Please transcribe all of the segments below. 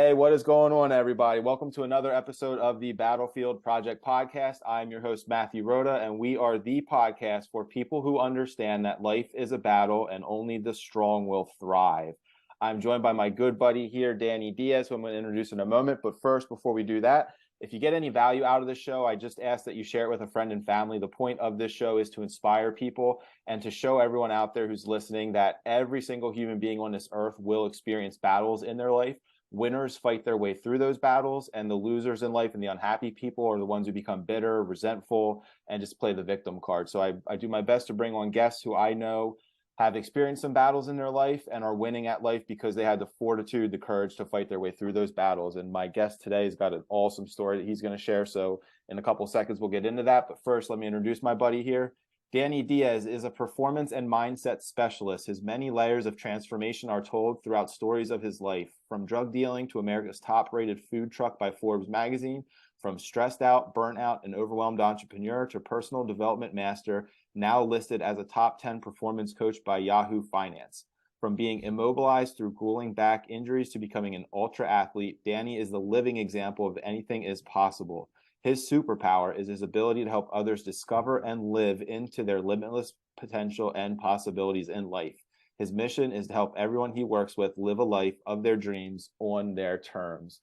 Hey, what is going on, everybody? Welcome to another episode of the Battlefield Project Podcast. I'm your host, Matthew Rhoda, and we are the podcast for people who understand that life is a battle and only the strong will thrive. I'm joined by my good buddy here, Danny Diaz, who I'm going to introduce in a moment. But first, before we do that, if you get any value out of the show, I just ask that you share it with a friend and family. The point of this show is to inspire people and to show everyone out there who's listening that every single human being on this earth will experience battles in their life. Winners fight their way through those battles, and the losers in life and the unhappy people are the ones who become bitter, resentful, and just play the victim card. So I do my best to bring on guests who I know have experienced some battles in their life and are winning at life because they had the fortitude, the courage to fight their way through those battles. And my guest today has got an awesome story that he's going to share. So in a couple seconds, we'll get into that. But first, let me introduce my buddy here. Danny Diaz is a performance and mindset specialist. His many layers of transformation are told throughout stories of his life, from drug dealing to America's top-rated food truck by Forbes magazine, from stressed out, burnt out, and overwhelmed entrepreneur to personal development master, now listed as a top 10 performance coach by Yahoo Finance. From being immobilized through grueling back injuries to becoming an ultra athlete, Danny is the living example of anything is possible. His superpower is his ability to help others discover and live into their limitless potential and possibilities in life. His mission is to help everyone he works with live a life of their dreams on their terms.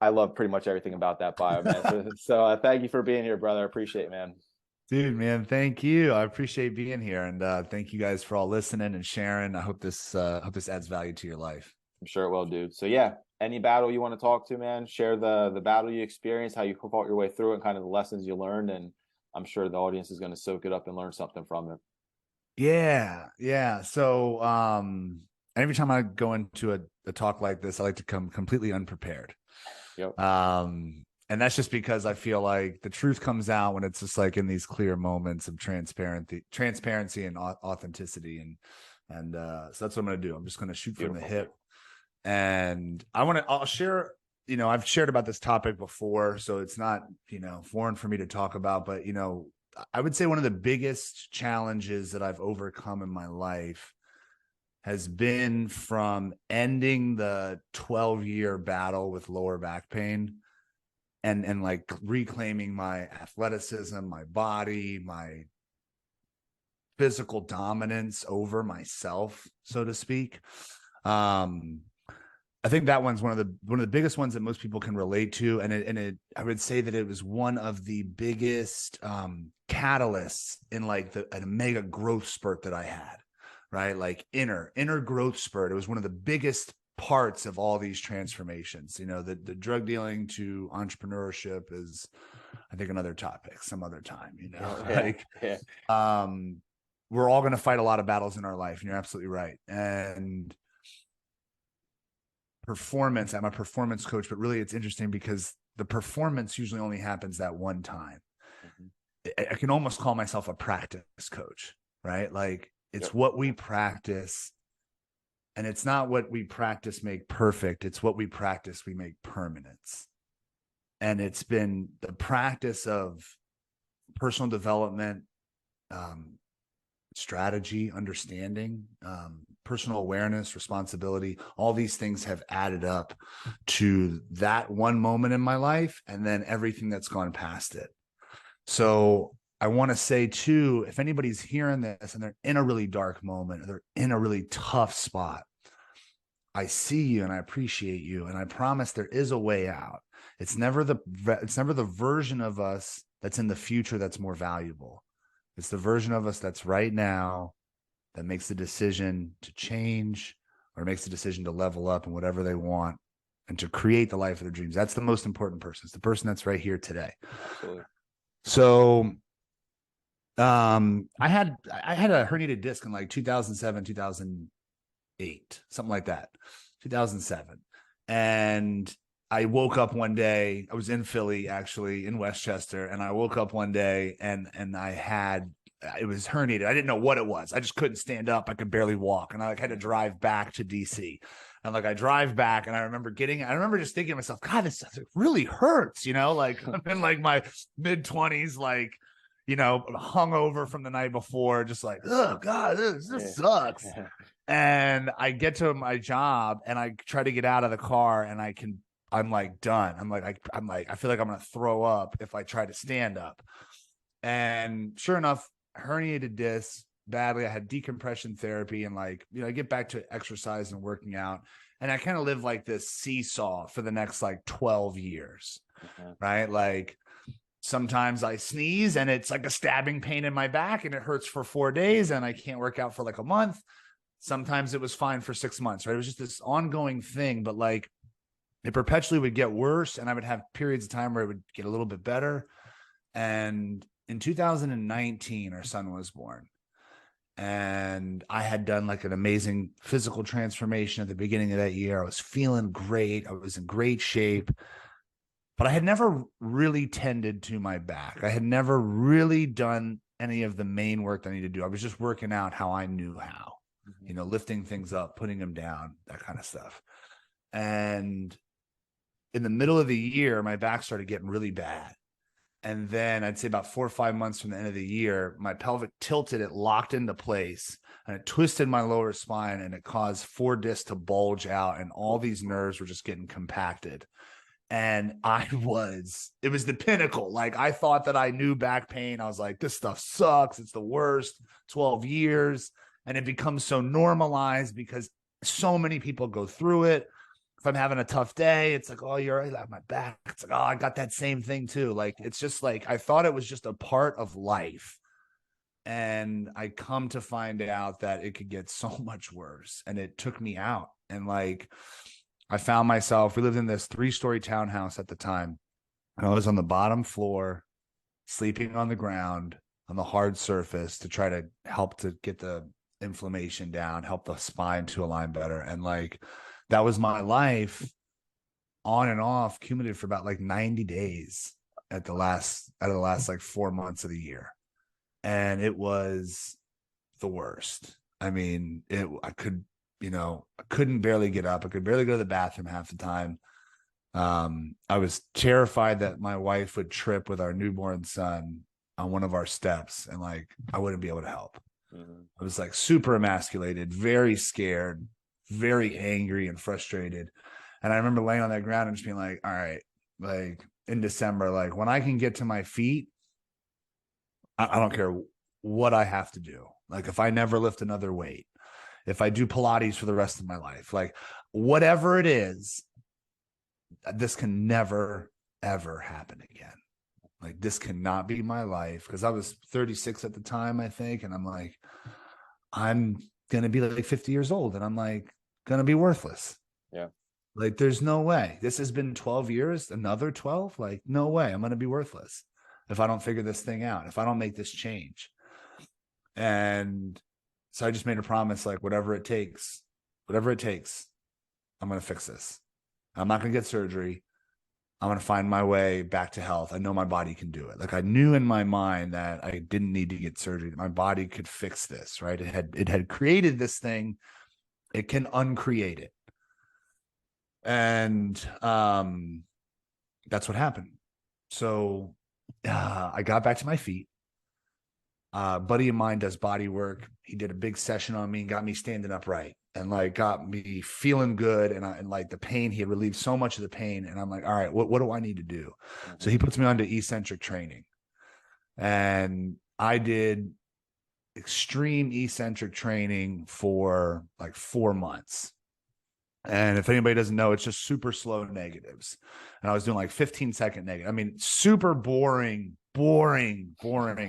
I love pretty much everything about that bio, man. So thank you for being here, brother. I appreciate it, man. Dude, man, thank you. I appreciate being here, and thank you guys for all listening and sharing. I hope this adds value to your life. I'm sure it will, dude. So yeah, any battle you want to talk to, man, share the battle you experienced, how you fought your way through it, and kind of the lessons you learned. And I'm sure the audience is going to soak it up and learn something from it. Yeah. So every time I go into a talk like this, I like to come completely unprepared. Yep. And that's just because I feel like the truth comes out when it's just like in these clear moments of transparency and authenticity. And so that's what I'm going to do. I'm just going to shoot from the hip. And I'll share, I've shared about this topic before, so it's not, foreign for me to talk about, but, I would say one of the biggest challenges that I've overcome in my life has been from ending the 12-year battle with lower back pain and like reclaiming my athleticism, my body, my physical dominance over myself, so to speak. I think that one's one of the biggest ones that most people can relate to, and I would say that it was one of the biggest catalysts in like a mega growth spurt that I had, right? Like inner growth spurt. It was one of the biggest parts of all these transformations. The drug dealing to entrepreneurship is, I think, another topic some other time. We're all going to fight a lot of battles in our life, and you're absolutely right. And performance, I'm a performance coach, but really it's interesting because the performance usually only happens that one time. I can almost call myself a practice coach, right? Like it's what we practice, and it's not what we practice make perfect. It's what we practice we make permanence. And it's been the practice of personal development, strategy, understanding, personal awareness, responsibility. All these things have added up to that one moment in my life, and then everything that's gone past it. So I want to say too, if anybody's hearing this and they're in a really dark moment, or they're in a really tough spot, I see you and I appreciate you, and I promise there is a way out. It's never the version of us that's in the future that's more valuable. It's the version of us that's right now that makes the decision to change or makes the decision to level up in whatever they want and to create the life of their dreams. That's the most important person. It's the person that's right here today. Absolutely. So I had a herniated disc in like 2007, 2008, something like that, 2007. And I woke up one day, I was in Philly, actually in Westchester. And I woke up one day and it was herniated. I didn't know what it was. I just couldn't stand up. I could barely walk. And I had to drive back to DC. And like I drive back and I remember just thinking to myself, God, this really hurts, like I'm in like my mid-20s, like, hungover from the night before, just like, oh God, this sucks. And I get to my job and I try to get out of the car and I can I'm like done. I feel like I'm going to throw up if I try to stand up. And sure enough, herniated disc badly. I had decompression therapy and like, I get back to exercise and working out. And I kind of live like this seesaw for the next like 12 years, right? Like sometimes I sneeze and it's like a stabbing pain in my back and it hurts for 4 days and I can't work out for like a month. Sometimes it was fine for 6 months, right? It was just this ongoing thing, but like it perpetually would get worse and I would have periods of time where it would get a little bit better. And in 2019, our son was born. And I had done like an amazing physical transformation at the beginning of that year. I was feeling great. I was in great shape, but I had never really tended to my back. I had never really done any of the main work that I needed to do. I was just working out how I knew how, lifting things up, putting them down, that kind of stuff. And in the middle of the year, my back started getting really bad. And then I'd say about 4 or 5 months from the end of the year, my pelvic tilted, it locked into place and it twisted my lower spine and it caused 4 discs to bulge out and all these nerves were just getting compacted. And it was the pinnacle. Like I thought that I knew back pain. I was like, this stuff sucks. It's the worst. 12 years. And it becomes so normalized because so many people go through it. If I'm having a tough day, it's like, oh, you're right, I have my back. It's like, oh, I got that same thing too. Like, it's just like, I thought it was just a part of life. And I come to find out that it could get so much worse. And it took me out. And like, I found myself, we lived in this 3-story townhouse at the time. And I was on the bottom floor, sleeping on the ground on the hard surface to try to help to get the inflammation down, help the spine to align better. And like, that was my life on and off, cumulative for about like 90 days out of the last like 4 months of the year. And it was the worst. I mean, I couldn't barely get up. I could barely go to the bathroom half the time. I was terrified that my wife would trip with our newborn son on one of our steps and like, I wouldn't be able to help. I was like super emasculated, very scared, very angry and frustrated. And I remember laying on that ground and just being like, all right, like in December, like when I can get to my feet, I don't care what I have to do. Like if I never lift another weight, if I do Pilates for the rest of my life, like whatever it is, this can never, ever happen again. Like this cannot be my life. Because I was 36 at the time, I think. And I'm like, I'm going to be like 50 years old. And I'm like, going to be worthless. Yeah. Like there's no way. This has been 12 years, another 12. Like no way. I'm going to be worthless if I don't figure this thing out, if I don't make this change. And so I just made a promise, like whatever it takes, I'm going to fix this. I'm not going to get surgery. I'm going to find my way back to health. I know my body can do it. Like I knew in my mind that I didn't need to get surgery. My body could fix this, right? It had created this thing. It can uncreate it. And that's what happened. So I got back to my feet. A buddy of mine does body work. He did a big session on me and got me standing upright and like got me feeling good. And like the pain, he had relieved so much of the pain. And I'm like, all right, what do I need to do? So he puts me onto eccentric training. And I did extreme eccentric training for like 4 months. And if anybody doesn't know, it's just super slow negatives. And I was doing like 15-second negative. I mean, super boring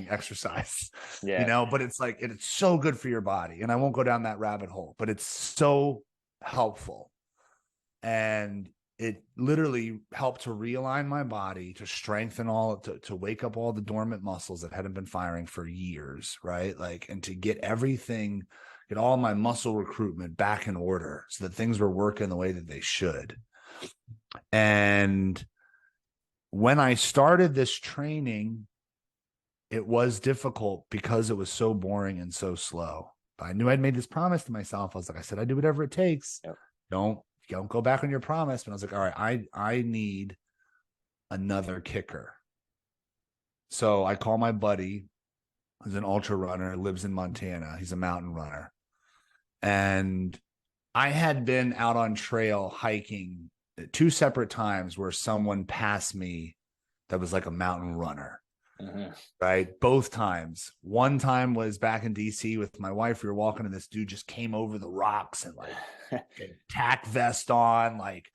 exercise, but it's like, it's so good for your body. And I won't go down that rabbit hole, but it's so helpful. And it literally helped to realign my body, to strengthen to wake up all the dormant muscles that hadn't been firing for years. Right. Like, and to get all my muscle recruitment back in order so that things were working the way that they should. And when I started this training, it was difficult because it was so boring and so slow. But I knew I'd made this promise to myself. I was like, I said, I do whatever it takes. Yep. Don't go back on your promise. But I was like, all right, I need another kicker. So I call my buddy, who's an ultra runner, lives in Montana. He's a mountain runner. And I had been out on trail hiking two separate times where someone passed me that was like a mountain runner. Mm-hmm. Right. Both times. One time was back in DC with my wife. We were walking and this dude just came over the rocks and like tack vest on, like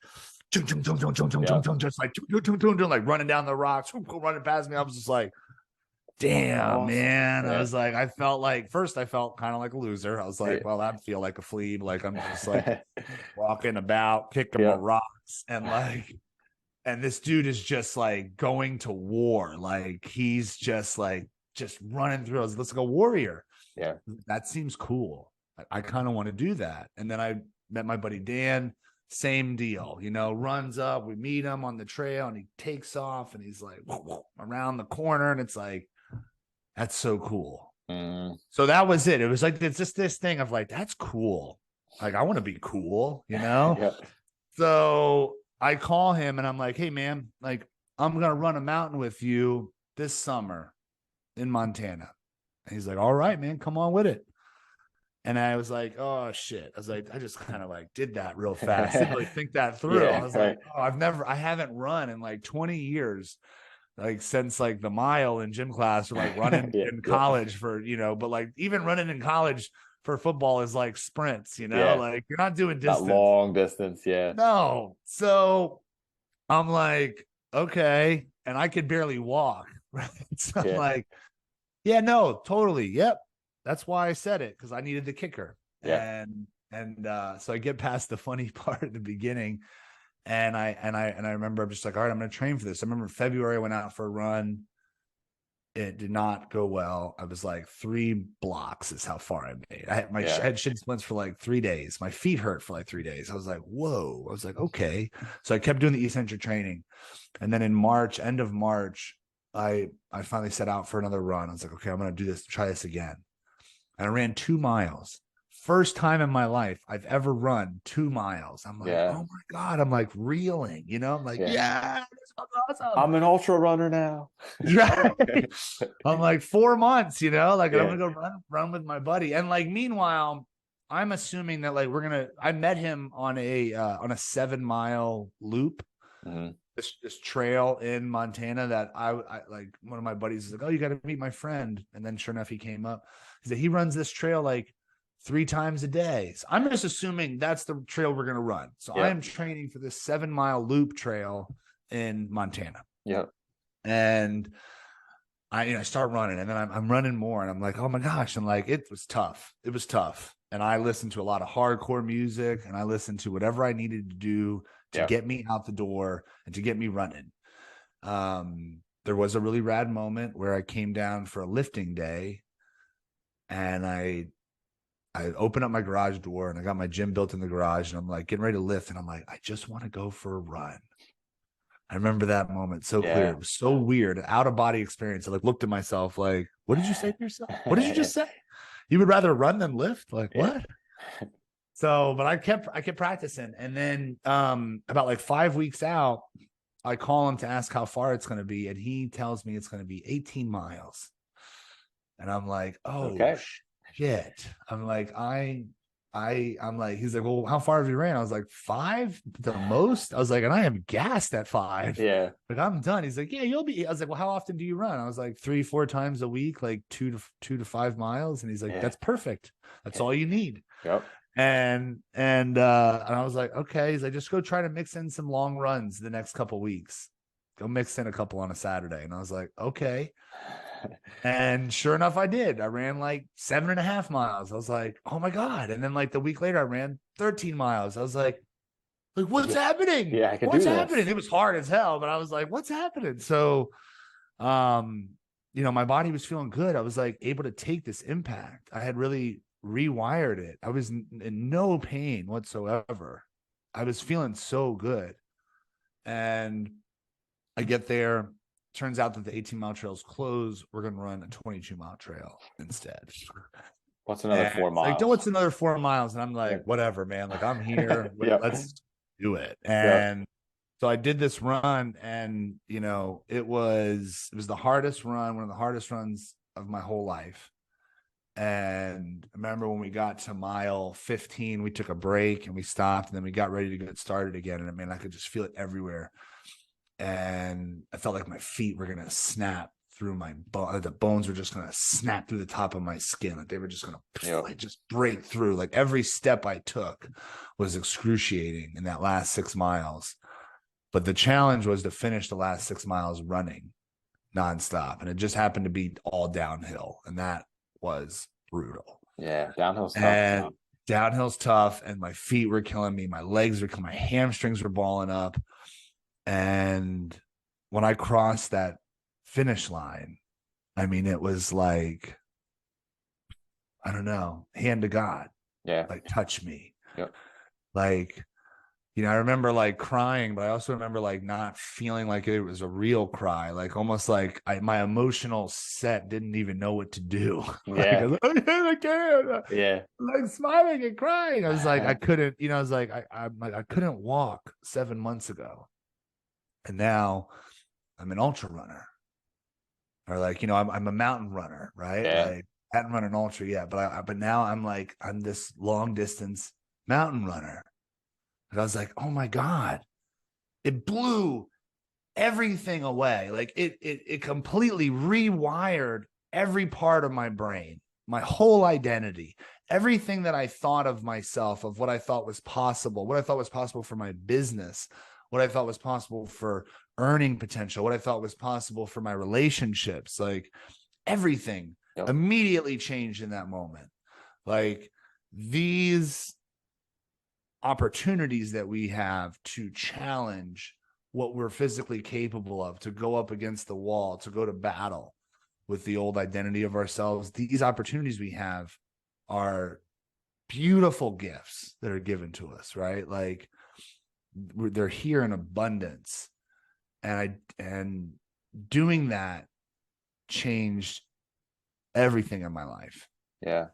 just like running down the rocks, running past me. I was just like, damn, Awesome. man. Yeah. I was like, I felt kind of like a loser. I was like, well, I'd feel like a flea. Like I'm just like walking about, kicking my rocks, and like, and this dude is just like going to war. Like he's just running through. Let's like a warrior. Yeah. That seems cool. I kind of want to do that. And then I met my buddy Dan, same deal, runs up, we meet him on the trail and he takes off and he's like around the corner. And it's like, that's so cool. So that was it. It was like, it's just this thing of like, that's cool. Like, I want to be cool, Yeah. So I call him and I'm like, hey man, like I'm going to run a mountain with you this summer in Montana. And he's like, all right, man, come on with it. And I was like, oh shit. I was like, I just kind of like did that real fast. Didn't really think that through. I was like, oh, I haven't run in like 20 years, like since like the mile in gym class or like running in college for, but like even running in college for football is like sprints, like you're not doing distance. Not long distance. Yeah. No. So I'm like, okay. And I could barely walk. Right. So I'm like, yeah, no, totally. Yep. That's why I said it, because I needed the kicker. Yeah. And so I get past the funny part at the beginning. And I remember I'm just like, all right, I'm going to train for this. I remember in February I went out for a run. It did not go well. I was like 3 blocks is how far I made. I had shin splints for like 3 days. My feet hurt for like 3 days. I was like, whoa. I was like, okay. So I kept doing the eccentric training. And then in March, end of March, I finally set out for another run. I was like, okay, I'm going to do this, try this again. And I ran 2 miles. First time in my life I've ever run 2 miles. I'm like, oh my God. I'm like reeling, I'm like, yeah, this was awesome. I'm an ultra runner now. Right. I'm like 4 months, like I'm gonna go run with my buddy. And like meanwhile, I'm assuming that like I met him on a 7-mile loop. Mm-hmm. This trail in Montana that I like. One of my buddies is like, oh, you got to meet my friend. And then sure enough, he came up. He said he runs this trail like 3 times a day. So I'm just assuming that's the trail we're going to run. So I am training for this 7-mile loop trail in Montana. Yeah. And I start running, and then I'm running more, and I'm like, oh my gosh. And like, it was tough. It was tough. And I listened to a lot of hardcore music, and I listened to whatever I needed to do to get me out the door and to get me running. There was a really rad moment where I came down for a lifting day, and I opened up my garage door, and I got my gym built in the garage, and I'm like getting ready to lift, and I'm like, I just want to go for a run. I remember that moment so clear. It was so weird, out of body experience. I like looked at myself like, what did you say to yourself? What did you just say? You would rather run than lift? Like what? So, but I kept practicing. And then about like 5 weeks out, I call him to ask how far it's going to be. And he tells me it's going to be 18 miles. And I'm like, oh, shit. I'm like, I'm like, he's like, well, how far have you ran? I was like, 5 the most. I was like, and I am gassed at 5. Yeah. Like I'm done. He's like, yeah, you'll be. I was like, well, how often do you run? I was like 3-4 times a week, like 2 to 5 miles. And he's like, that's perfect. That's all you need. Yep. And I was like, okay. He's like, just go try to mix in some long runs the next couple weeks. Go mix in a couple on a Saturday. And I was like, okay. And sure enough, I did. I ran like 7.5 miles. I was like, oh my God. And then like the week later, I ran 13 miles. I was like, what's happening? Yeah, I can what's do happening? This. It was hard as hell, but I was like, what's happening? So, my body was feeling good. I was like able to take this impact. I had really rewired it. I was in no pain whatsoever. I was feeling so good. And I get there. Turns out that the 18-mile trail's closed. We're going to run a 22-mile trail instead. What's another 4 miles? Like, what's another 4 miles? And I'm like, whatever, man. Like, I'm here. Let's do it. And so I did this run, and, it was the hardest run, one of the hardest runs of my whole life. And I remember when we got to mile 15, we took a break and we stopped, and then we got ready to get started again. And I mean, I could just feel it everywhere. And I felt like my feet were going to snap through my bone. The bones were just going to snap through the top of my skin. Like they were just going to like, just break through. Like every step I took was excruciating in that last 6 miles. But the challenge was to finish the last 6 miles running nonstop. And it just happened to be all downhill. And that was brutal. Yeah, downhill's tough. And downhill's tough, and my feet were killing me. My legs were killing, my hamstrings were balling up. And when I crossed that finish line, I mean, it was like, I don't know, hand to God. Yeah. Like, touch me. Yep. Like, you know, I remember like crying, but I also remember like not feeling like it was a real cry, like almost like my emotional set didn't even know what to do. Yeah. Like, I can't. Yeah. Like smiling and crying. I was like, I couldn't, you know, I was like, I couldn't walk 7 months ago. And now I'm an ultra runner. Or like, you know, I'm a mountain runner, right? Yeah. Like I hadn't run an ultra yet, but now I'm this long distance mountain runner. And I was like, oh my God, it blew everything away. Like it completely rewired every part of my brain, my whole identity, everything that I thought of myself, of what I thought was possible, what I thought was possible for my business, what I thought was possible for earning potential, what I thought was possible for my relationships, like everything immediately changed in that moment. Like these opportunities that we have to challenge what we're physically capable of, to go up against the wall, to go to battle with the old identity of ourselves. These opportunities we have are beautiful gifts that are given to us, right? Like they're here in abundance. And doing that changed everything in my life. Yeah.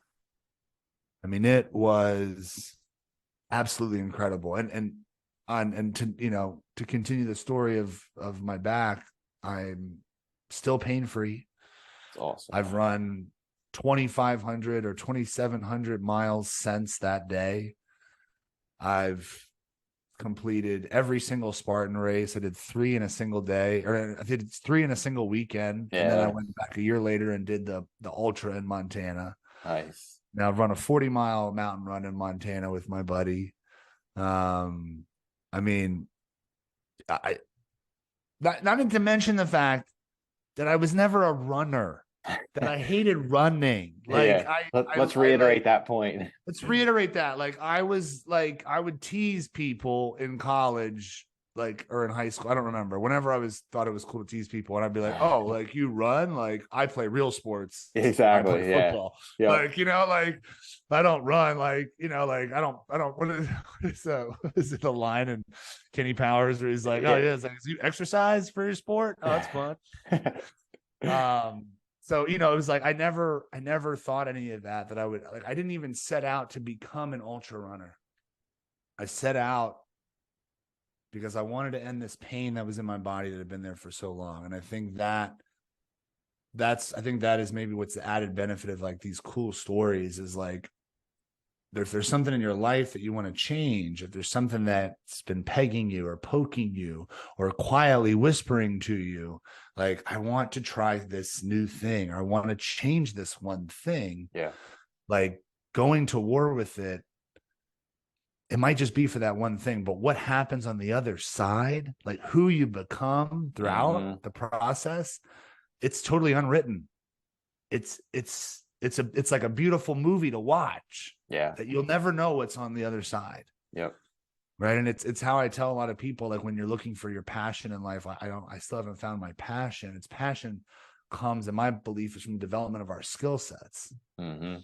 I mean, it was absolutely incredible. And to, you know, to continue the story of my back, I'm still pain-free. That's awesome. I've run 2,500 or 2,700 miles since that day. I've completed every single Spartan race. I did 3 in a single day, or I did 3 in a single weekend. Yeah. And then I went back a year later and did the ultra in Montana. Nice. Now I've run a 40-mile mountain run in Montana with my buddy. I mean, not to mention the fact that I was never a runner, that I hated running. Like, let's reiterate that point. Let's reiterate that. Like, I would tease people in college, like, or in high school. I don't remember. Whenever I thought it was cool to tease people, and I'd be like, "Oh, like you run? Like I play real sports. Exactly. I play football. Yeah. Like, you know, like I don't run. Like, you know, like I don't. What is it the line in Kenny Powers where he's like, "Oh yeah, it's like, you exercise for your sport? Oh, that's fun." So, you know, it was like I never thought any of that I would, like, I didn't even set out to become an ultra runner. I set out because I wanted to end this pain that was in my body that had been there for so long. And I think that is maybe what's the added benefit of like these cool stories, is like, if there's something in your life that you want to change, if there's something that's been pegging you or poking you or quietly whispering to you, like, I want to try this new thing, or I want to change this one thing. Yeah. Like going to war with it, it might just be for that one thing, but what happens on the other side, like who you become throughout the process, it's totally unwritten. It's like a beautiful movie to watch. Yeah. That you'll never know what's on the other side. Yep. Right. And it's how I tell a lot of people, like, when you're looking for your passion in life, I still haven't found my passion. Its passion comes, in my belief, is from the development of our skill sets. Mm-hmm.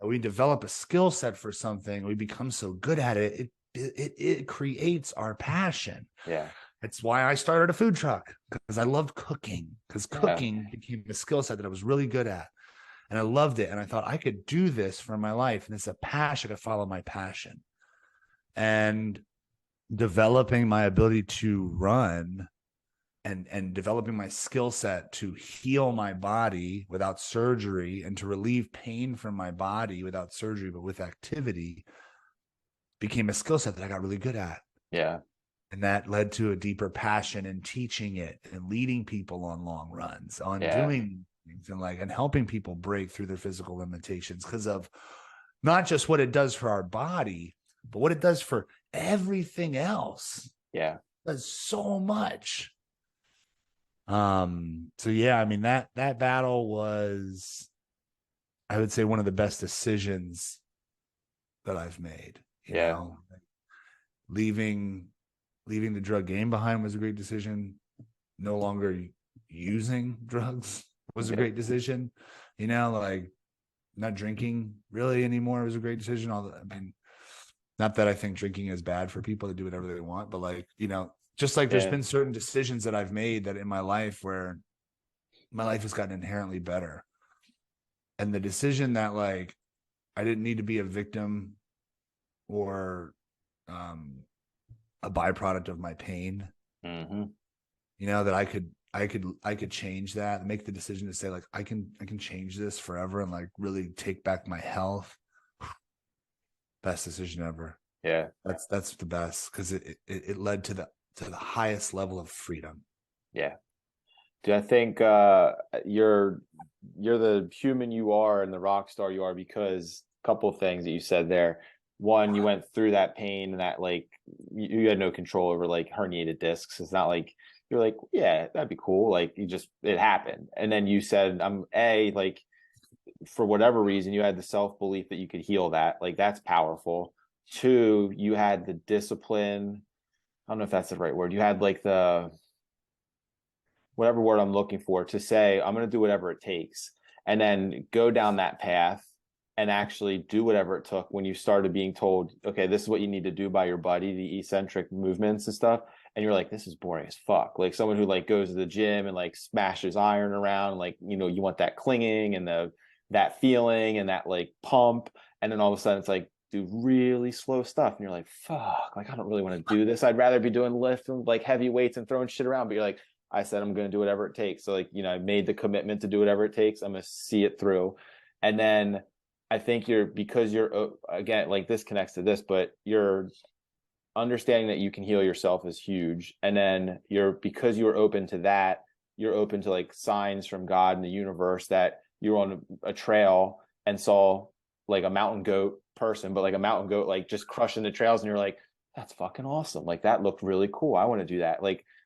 We develop a skill set for something, we become so good at it, it creates our passion. Yeah. It's why I started a food truck, because I loved cooking, because cooking became a skill set that I was really good at. And I loved it. And I thought I could do this for my life. And it's a passion to follow my passion. And developing my ability to run and developing my skill set to heal my body without surgery and to relieve pain from my body without surgery, but with activity, became a skill set that I got really good at. Yeah. And that led to a deeper passion in teaching it and leading people on long runs, on Yeah. doing things and helping people break through their physical limitations because of not just what it does for our body, but what it does for everything else. Yeah. It does so much. So yeah, I mean, that battle was, I would say, one of the best decisions that I've made. Yeah. Leaving the drug game behind was a great decision. No longer using drugs was a great decision. Like not drinking really anymore was a great decision. I mean, not that I think drinking is bad for people to do whatever they want, but just like there's been certain decisions that I've made that in my life where my life has gotten inherently better. And the decision that I didn't need to be a victim or a byproduct of my pain, that I could change that and make the decision to say I can change this forever and really take back my health. Best decision ever. Yeah. That's the best because it led to the highest level of freedom. Yeah. Do I think you're the human you are and the rock star you are because a couple of things that you said there. One, you went through that pain and that you had no control over herniated discs. It's not like you're like, yeah, that'd be cool. It happened. And then you said, for whatever reason, you had the self-belief that you could heal that. That's powerful. Two, you had the discipline. I don't know if that's the right word. You had the whatever word I'm looking for to say, I'm going to do whatever it takes, and then go down that path and actually do whatever it took when you started being told, okay, this is what you need to do by your buddy, the eccentric movements and stuff. And you're like, this is boring as fuck. Someone who goes to the gym and smashes iron around, you want that clinging and that feeling and that pump. And then all of a sudden it's do really slow stuff. And you're like, fuck, I don't really want to do this. I'd rather be doing lift and heavy weights and throwing shit around. But you're like, I said, I'm going to do whatever it takes. So I made the commitment to do whatever it takes. I'm going to see it through. And then I think because you're, again, this connects to this, but you're understanding that you can heal yourself is huge. And then because you're open to that, you're open to signs from God and the universe that you're on a trail and saw a mountain goat person, but a mountain goat, just crushing the trails. And you're like, that's fucking awesome. That looked really cool. I want to do that.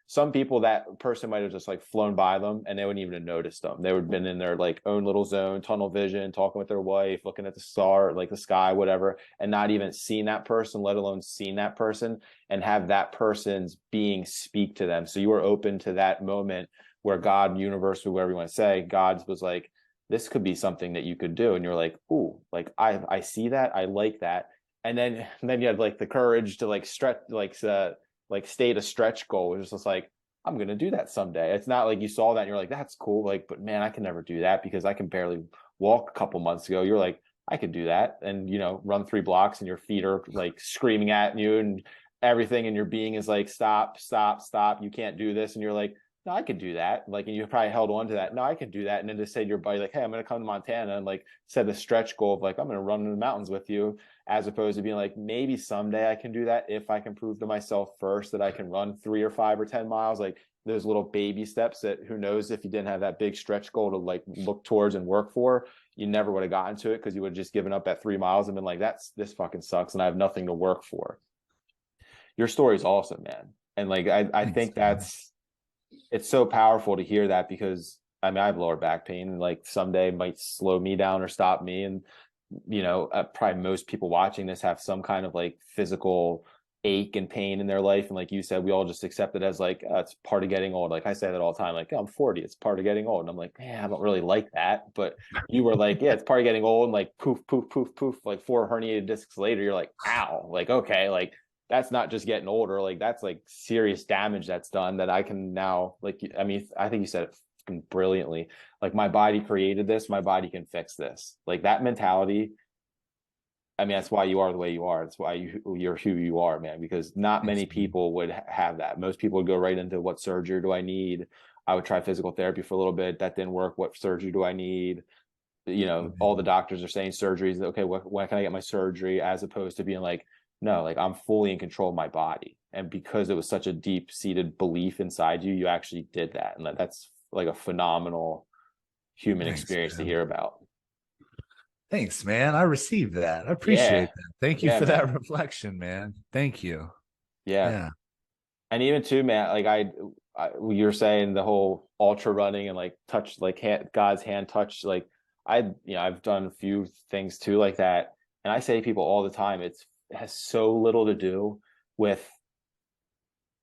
Some people, that person might have just flown by them and they wouldn't even have noticed them. They would have been in their own little zone, tunnel vision, talking with their wife, looking at the star, the sky, whatever, and not even seeing that person, let alone seeing that person and have that person's being speak to them. So you were open to that moment where God, universe, or whatever you want to say, God was this could be something that you could do. And you're like, ooh, I see that. I like that. And then you had the courage to stretch, state a stretch goal. It was just I'm going to do that someday. It's not you saw that and you're like, that's cool. But man, I can never do that because I can barely walk a couple months ago. You're like, I could do that. And, run 3 blocks and your feet are screaming at you and everything. And your being is stop, stop, stop. You can't do this. And you're like, no, I could do that. And you probably held on to that. No, I could do that. And then just say to your buddy, hey, I'm going to come to Montana and set a stretch goal of I'm going to run in the mountains with you, as opposed to being maybe someday I can do that if I can prove to myself first that I can run 3 or 5 or 10 miles. Those little baby steps that who knows if you didn't have that big stretch goal to look towards and work for, you never would have gotten to it because you would have just given up at 3 miles and been this fucking sucks and I have nothing to work for. Your story's awesome, man. And I think it's so powerful to hear that because I have lower back pain and someday might slow me down or stop me. And, probably most people watching this have some kind of physical ache and pain in their life. And like you said, we all just accept it as it's part of getting old. I say that all the time, I'm 40, it's part of getting old. And I'm like, man, I don't really like that. But you were yeah, it's part of getting old. And poof, poof, poof, poof, 4 herniated discs later, you're like, ow, okay, that's not just getting older. That's serious damage that's done that I can now, I think you said it brilliantly. My body created this, my body can fix this. That mentality, I mean, that's why you are the way you are. That's why you're who you are, man, because not Thanks, many man. people would have that. Most people would go right into what surgery do I need? I would try physical therapy for a little bit. That didn't work. What surgery do I need? You know, all the doctors are saying surgeries. Okay, when can I get my surgery? As opposed to being like, no, like I'm fully in control of my body. And because it was such a deep seated belief inside you, you actually did that. And that's like a phenomenal human Thanks, experience to man. hear about. Thanks, man. I received that. I Yeah. appreciate that. Thank you Yeah, for that man. reflection, man. Thank you. Yeah. Yeah. And even too, man, like you're saying the whole ultra running and like touch, like God's hand touch, like I've done a few things too like that. And I say to people all the time, it has so little to do with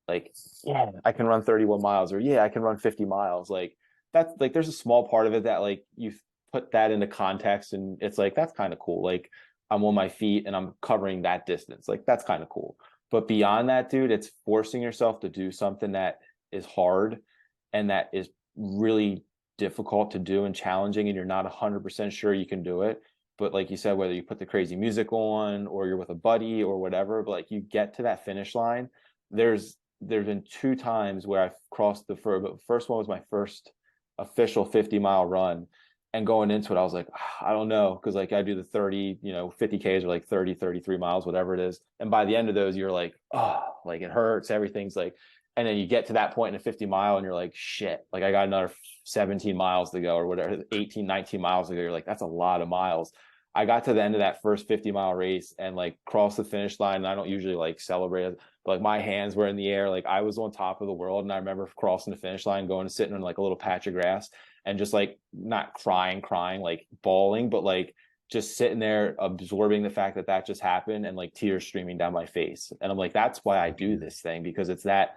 like, yeah, I can run 31 miles, or yeah, I can run 50 miles. Like that's like, there's a small part of it that like you put that into context and it's like, that's kind of cool. Like I'm on my feet and I'm covering that distance. Like that's kind of cool. But beyond that, dude, it's forcing yourself to do something that is hard and that is really difficult to do and challenging, and you're not 100% sure you can do it. But like you said, whether you put the crazy music on or you're with a buddy or whatever, but like you get to that finish line, there's been two times where I've crossed the first one was my first official 50-mile run. And going into it, I was like, I don't know. Cause like I do the 30, 50 Ks or like 30, 33 miles, whatever it is. And by the end of those, you're like, oh, like it hurts. Everything's like, and then you get to that point in a 50-mile and you're like, shit, like I got another 17 miles to go or whatever, 18, 19 miles to go. You're like, that's a lot of miles. I got to the end of that first 50-mile race and like crossed the finish line. And I don't usually like celebrate it, but like my hands were in the air. Like I was on top of the world. And I remember crossing the finish line, going and sitting on like a little patch of grass and just like not crying, like bawling, but like just sitting there absorbing the fact that that just happened and like tears streaming down my face. And I'm like, that's why I do this thing, because it's that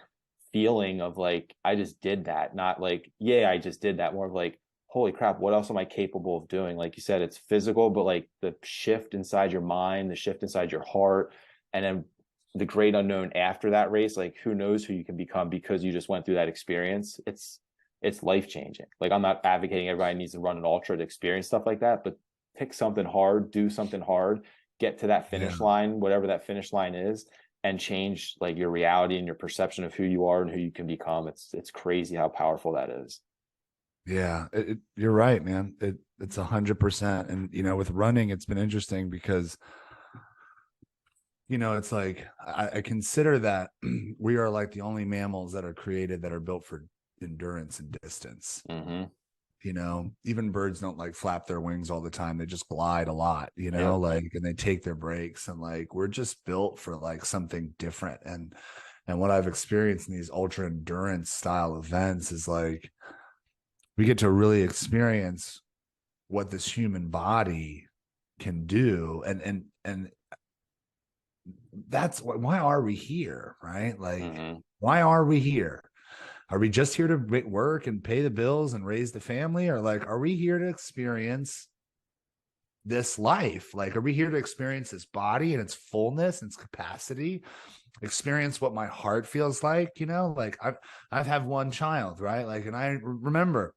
feeling of like, I just did that. Not like, yeah, I just did that. More of like, holy crap, what else am I capable of doing? Like you said, it's physical, but like the shift inside your mind, the shift inside your heart, and then the great unknown after that race, like who knows who you can become because you just went through that experience. It's life changing. Like I'm not advocating everybody needs to run an ultra to experience stuff like that, but pick something hard, do something hard, get to that Yeah. finish line, whatever that finish line is, and change like your reality and your perception of who you are and who you can become. It's crazy how powerful that is. Yeah, you're right, man. It's 100%. And with running, it's been interesting because it's like I consider that we are like the only mammals that are created that are built for endurance and distance. Mm-hmm. Even birds don't like flap their wings all the time. They just glide a lot, Yep. like, and they take their breaks, and like we're just built for like something different. And what I've experienced in these ultra endurance style events is like we get to really experience what this human body can do. And that's why are we here, right? Like, Mm-hmm. why are we here? Are we just here to work and pay the bills and raise the family? Or like, are we here to experience this life? Like, are we here to experience this body and its fullness and its capacity? Experience what my heart feels like, like I've had one child, right? Like, and I remember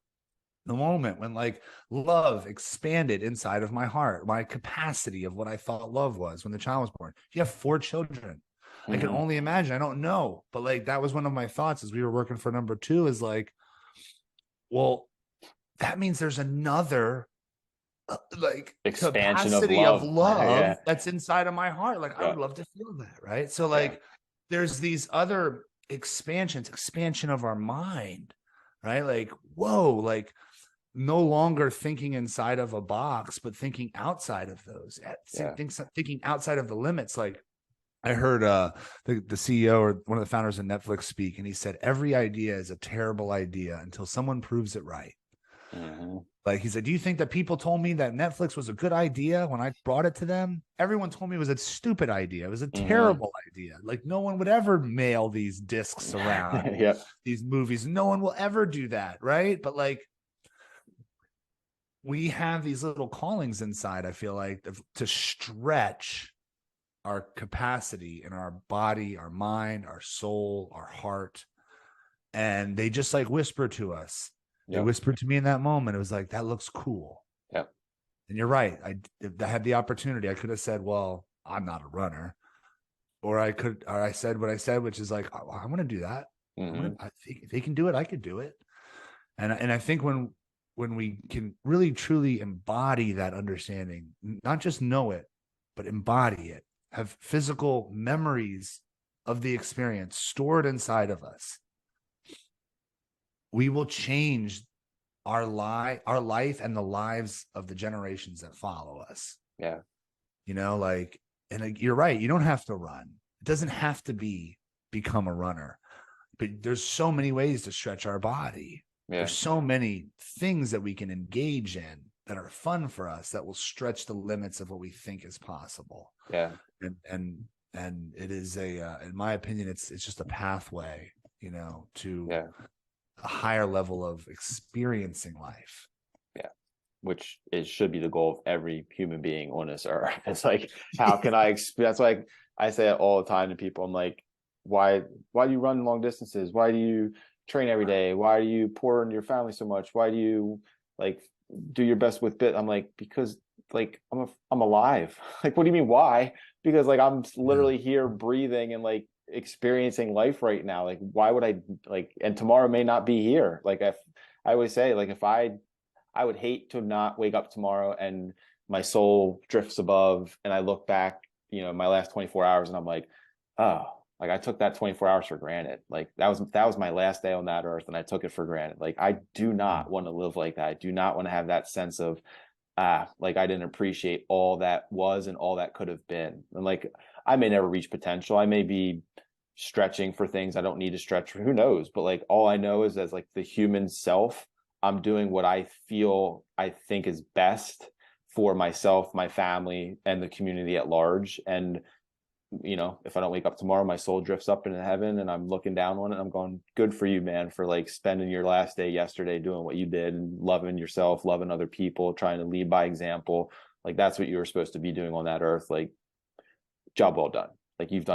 the moment when like love expanded inside of my heart, my capacity of what I thought love was when the child was born. You have 4 children. I can Mm-hmm. only imagine. I don't know, but like that was one of my thoughts as we were working for number 2 is like, well, that means there's another like Expansion of capacity of love. love Yeah. that's inside of my heart. Like I Yeah. would love to feel that, right? So Yeah. like there's these other expansion of our mind, right? Like, whoa, like no longer thinking inside of a box, but thinking outside of those, Yeah. thinking outside of the limits. Like I heard the CEO or one of the founders of Netflix speak, and he said, every idea is a terrible idea until someone proves it right. Mm-hmm. Like he said, do you think that people told me that Netflix was a good idea when I brought it to them? Everyone told me it was a stupid idea. It was a Mm-hmm. terrible idea. Like no one would ever mail these discs around Yep. these movies. No one will ever do that. Right. But like, we have these little callings inside, I feel like, to stretch our capacity in our body, our mind, our soul, our heart. And they just like whisper to us. They Yep. whispered to me in that moment. It was like, that looks cool. Yep. And you're right. If I had the opportunity, I could have said, well, I'm not a runner. Or I said what I said, which is like, oh, I want to do that. I think if they can do it, I could do it. And I think when we can really truly embody that understanding, not just know it, but embody it, have physical memories of the experience stored inside of us, we will change our life and the lives of the generations that follow us. Yeah. And you're right. You don't have to run. It doesn't have to become a runner, but there's so many ways to stretch our body. Yeah. There's so many things that we can engage in that are fun for us that will stretch the limits of what we think is possible. Yeah. And it is in my opinion, it's just a pathway, to a higher level of experiencing life. Yeah. Which should be the goal of every human being on this earth. It's like, how can I that's like, I say it all the time to people. I'm like, why do you run long distances? Why do you train every day? Why do you pour into your family so much? Why do you like do your best with bit? I'm like, because like I'm alive. Like, what do you mean why? Because like I'm literally here breathing and like experiencing life right now. Like, why would I and tomorrow may not be here. Like I always say, like, if I would hate to not wake up tomorrow and my soul drifts above and I look back, my last 24 hours and I'm like, oh, like I took that 24 hours for granted. Like that was my last day on that earth and I took it for granted. Like I do not want to live like that. I do not want to have that sense of, like I didn't appreciate all that was and all that could have been. And like, I may never reach potential. I may be stretching for things I don't need to stretch for, who knows? But like, all I know is as like the human self, I'm doing what I think is best for myself, my family, and the community at large. And, if I don't wake up tomorrow, my soul drifts up into heaven and I'm looking down on it. I'm going, good for you, man, for like spending your last day yesterday doing what you did and loving yourself, loving other people, trying to lead by example. Like that's what you were supposed to be doing on that earth. Like, job well done. Like you've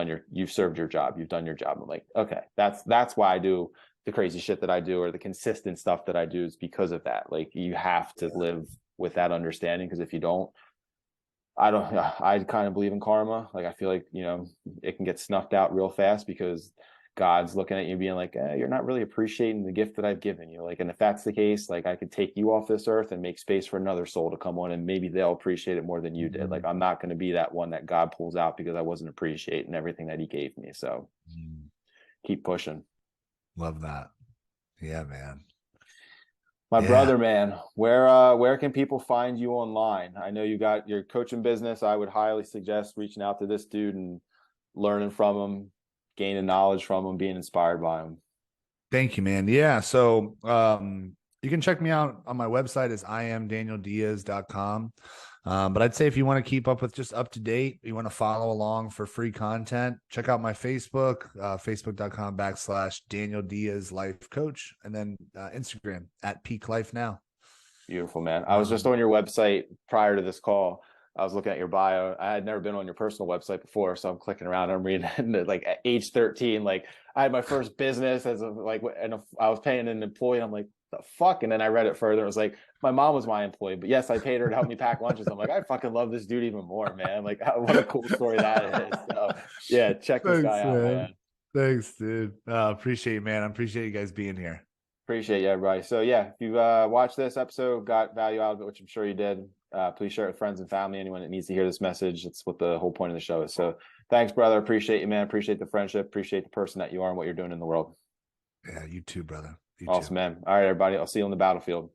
served your job. You've done your job. I'm like, okay, that's why I do the crazy shit that I do or the consistent stuff that I do is because of that. Like you have to live with that understanding. Because if you don't, I kind of believe in karma. Like I feel like, it can get snuffed out real fast because God's looking at you being like, you're not really appreciating the gift that I've given you. Like, and if that's the case, like I could take you off this earth and make space for another soul to come on and maybe they'll appreciate it more than you did. Like, I'm not going to be that one that God pulls out because I wasn't appreciating everything that he gave me. So keep pushing. Love that. Yeah, man. My brother, man, where can people find you online? I know you got your coaching business. I would highly suggest reaching out to this dude and learning from him, gaining knowledge from him, being inspired by him. Thank you, man. Yeah. So you can check me out on my website is iamdanieldiaz.com. But I'd say if you want to keep up with just up to date, you want to follow along for free content, check out my Facebook, facebook.com/Daniel Diaz Life Coach, and then Instagram @Peak Life Now. Beautiful, man. I was just on your website prior to this call. I was looking at your bio. I had never been on your personal website before, so I'm clicking around. I'm reading it. Like at age 13, like I had my first business I was paying an employee. And I'm like, the fuck? And then I read it further. It was like, my mom was my employee, but yes, I paid her to help me pack lunches. I'm like, I fucking love this dude even more, man. Like, what a cool story that is. So yeah, check this guy out, man. Thanks, dude. Appreciate you, man. I appreciate you guys being here. Appreciate you, everybody. So yeah, if you watched this episode, got value out of it, which I'm sure you did, please share it with friends and family, anyone that needs to hear this message. It's what the whole point of the show is. So thanks, brother. Appreciate you, man. Appreciate the friendship. Appreciate the person that you are and what you're doing in the world. Yeah, you too, brother. Awesome, man. All right, everybody. I'll see you on the battlefield.